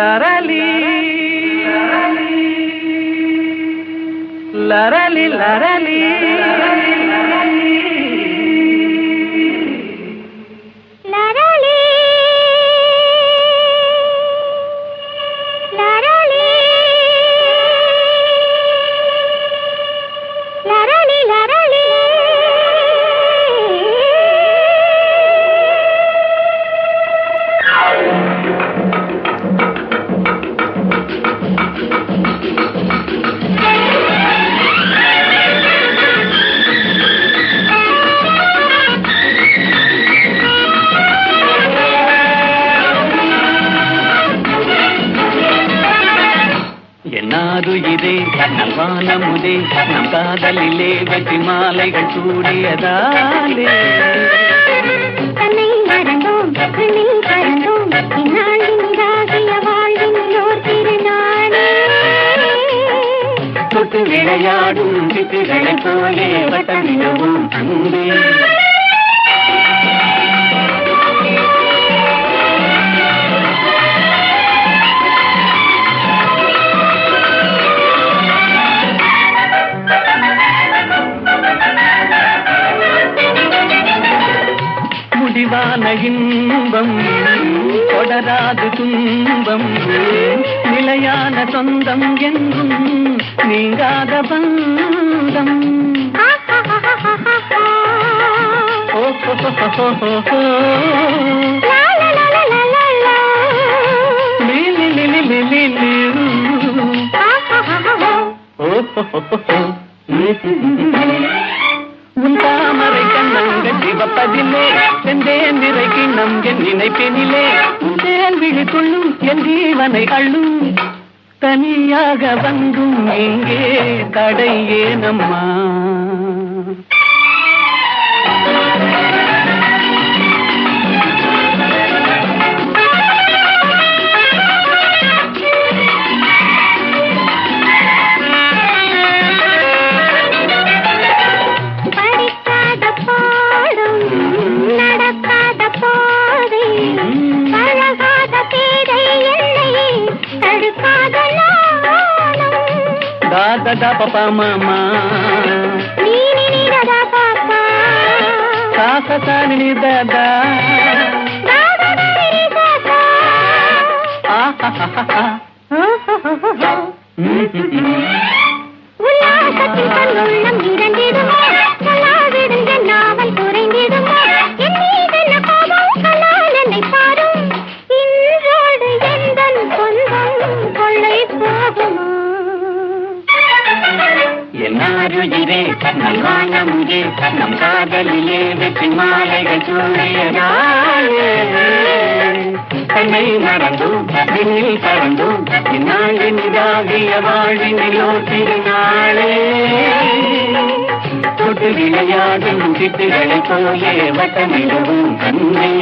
லரலி லரலி லரலி என்னாருயிரே நல்வானமுதே நம் காதலிலே வெற்றி மாலைகள் சூடியதாலே தன்னை மறந்தோம் கண்ணில் பறந்தோம் இந்நாளினிதாகிய வாழ்வினோர் திருநாளே தொட்டு விளையாடும் சிட்டுகளைப் போலே வட்டமிடுவோம் அன்பே முடிவான இன்பம் தொடராது துன்பம் நிலையான சொந்தம் என்றும் நீங்காத பந்தம் உன் தாமரை கண்ணங்கள் சிவப்பதிலே செந்தேன் நிறை கிண்ணம் என் நினைப்பினிலே தேன் விழி கொள்ளும் என் ஜீவனை அள்ளும் தனியாக வந்தும் எங்கே தடை ஏனம்மா da papa mama ni ni da da papa sa sa sa ni da da da da ni da da ah ha ha ha உல்லாசத்தில் தன்னுள்ளம் இரண்டிடுமோ சொல்லாவிடுங்க நாவல் குறைந்திடுமோ என் மீதென்ன கோபம் சொன்னால் என்னை பாரும் இன்றோடு எந்தன் சொந்தம் கொள்ளை போகுமோ என்னாருயிரே நல்வானமுதே நம் காதலிலே வெற்றி மாலைகள் சூடியதாலே தன்னை மறந்தோம் விண்ணில் பறந்தோம் இந்நாளினிதாகிய வாழ்வினிலோ திருநாளே தொட்டு விளையாடும் சிட்டுகளைப் போலே வட்டமிடுவோம் கண்ணே